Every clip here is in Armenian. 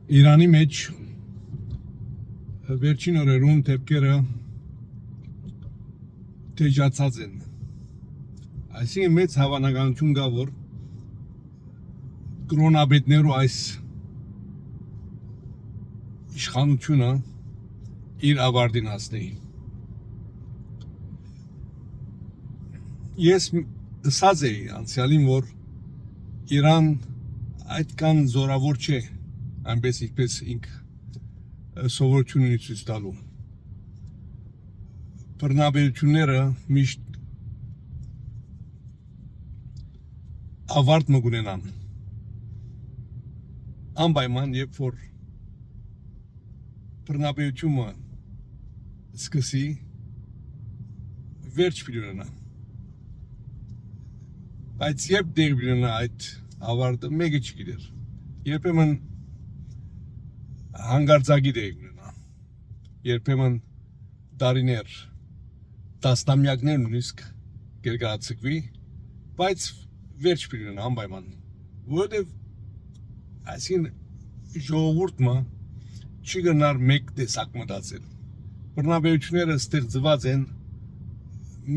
Իրանի մեջ վերջին օրերում դեպքերը թեժացած են։ Այսինքն մեծ հավանականություն կա, որ կրոնաբետներու այս իշխանությունը իր ավարտին հասնի։ Ես ասած էի անցյալին, որ Իրան այդքան զորավոր չէ, այնպես ինչպես ինքը սովորություն ունի ցույց տալու։ Բռնաբերությունները միշտ ավարտ մգունենան։ Անպայման, երբ որ բռնաբերությունը սկսի, վերջ պիտի բայց երբ դեղ պիտի այդ ավարտը մեկը չգիտեր։ Երբեմն հանգարձակի դեղ ունենա, երբեմն տարիներ, տասնամյակներ նույնիսկ կերկարացկվի, բայց վերջ պիտի ունենա անպայման, որովհետև այսինքն ժողովուրդը չի գնար մեկ տեսակ մտածել։ Բռնաբերությունները ստեղծված են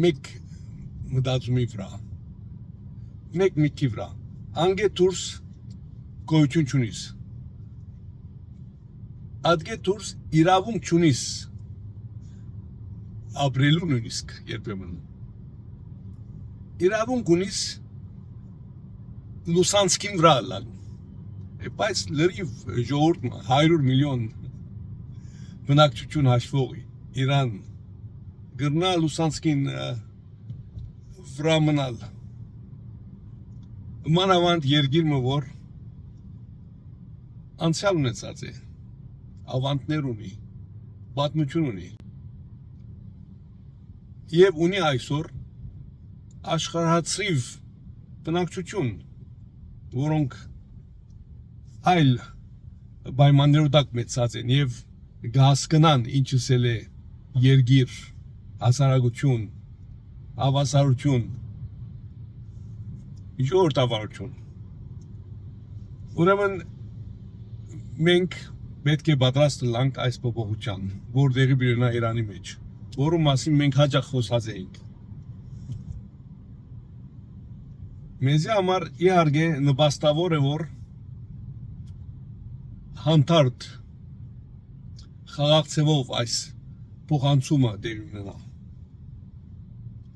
մեկ մտածումի վրա, մեկ միտքի վրա, անգե դուրս գոյություն չունիս, ադգե դուրս իրավունք չունիս ապրելու նույնիսկ երբեմն։ Իրավունք ունիս լուսանցքին վրա լալու, բայց լրիվ ժողովուրդը 100 միլիոն բնակչություն հաշվողի Իրան գրնա լուսանցքին վրա մնալ։ Մանավանդ երկիրը, որ անցյալ ունեցած է, ավանդներ ունի, պատմություն ունի եւ ունի այսօր աշխարհացիվ բնակչություն, որոնք այլ պայմաններով տակ մեծած են եւ կհասկանան ինչս է երկիր, հասարակություն, հավասարություն, ժողովրդավարություն։ Ուրեմն մենք պետք է պատրաստ լինենք այս փոփոխության, որ դեղի բերնա Իրանի մեջ, որու մասին մենք հաճախ խոսած էինք։ Մեզի համար իհարկե նպաստավոր է, որ հանդարտ խաղաղցեվով այս փոխանցումը դեղի ունենա։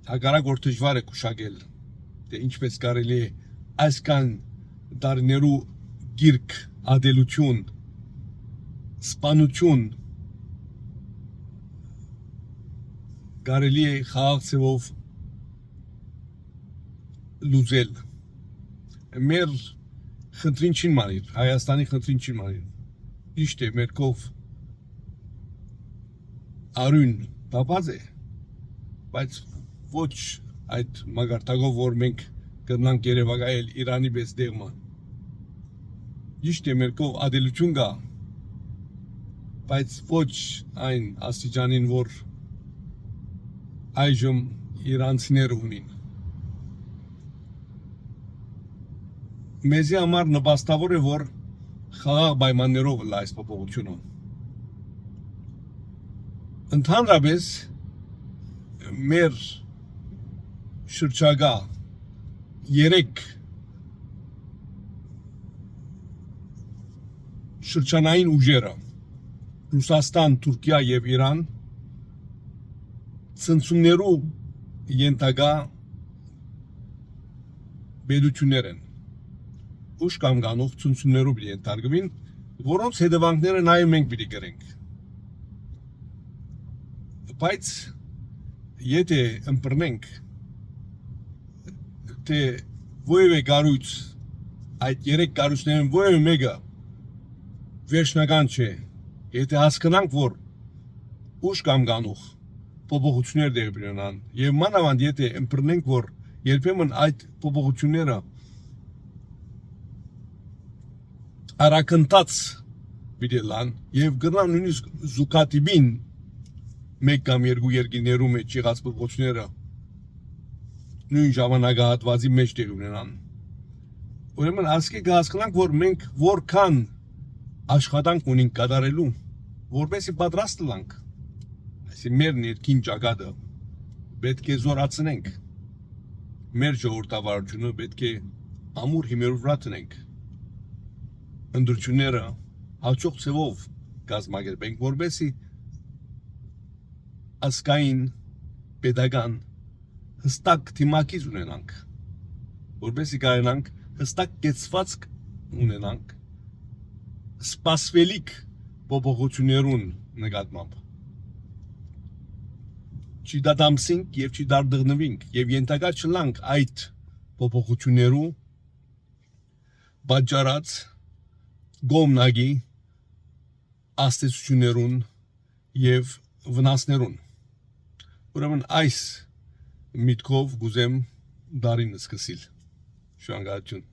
Հակառակ որ դժվար է գուշակել, թե ինչպես կարելի է այսքան տարիներու գիրք, ադելություն, սպանություն կարելի է խաղաղցեվով լուծել։ Մեր խնդրին չին մանիր, Հայաստանի խնդրին չին մանիր։ Ճիշտ է, մեր կով արյուն տապած է, բայց ոչ այդ մագարտակով, որ մենք կրնանք երևակայել Իրանի պես դեղմը։ Ճիշտ է, մեր կով ադելություն կա, բայց ոչ այն աստիճանին, որ այժմ իրանցիները ունին։ Մեզի համար նպաստավոր է, որ խաղաղ պայմաններով լա այս փոփոխությունը։ Ընդհանրապես մեր շրջակա երեք շրջանային ուժերը Ռուսաստան, Թուրքիա եւ Իրան ցնցումներու ենթակա բերություններ են։ Ուշ կամ գանող ցնցումներու ենթարկվին, որոնց հետևանքները նաեւ մենք պիտի կրենք։ Բայց եթե ըմբռնենք, թե որևէ կառույց, այդ երեք կառույցներն որևէ մեկը վերջնական չէ, եթե հասկանանք, որ ուշ կամ գանող փոփոխություններ դեղ բերնան, եւ մանավանդ եթե ըմբռնենք, որ երբեմն այդ փոփոխությունները արագընթաց պիտի լան եւ գնան նույնիսկ զուգատիբին մեկ կամ երկու երկիներու մեջ եղած փոփոխությունները նույն ժամանակահատվածի մեջ տեղ ունենան։ Ուրեմն ասկի կհասկանանք, որ մենք որքան աշխատանք ունենք կատարելու, որպեսզի պատրաստ լինենք։ Այսինքն մեր ներքին ճակատը պետք է զորացնենք։ Մեր ժողովրդավարությունը պետք է ամուր հիմերով վրա տնենք։ Ընդրությունները հաջող ձևով կազմակերպենք, որպեսզի ասկային pedagogan հստակ թիմակից ունենանք, որպեսզի կարողանանք հստակ կեցվածք ունենանք սպասվելիք փոփոխություններուն նկատմամբ։ Չդադամսինք եւ չդարդղնվինք եւ ենթակա չլանք այդ փոփոխություններու բաժարած գոմնագի աստեցություններուն եւ վնասներուն։ Ուրեմն այս միտքով գուզեմ դարին սկսիլ։ Շնորհակալություն։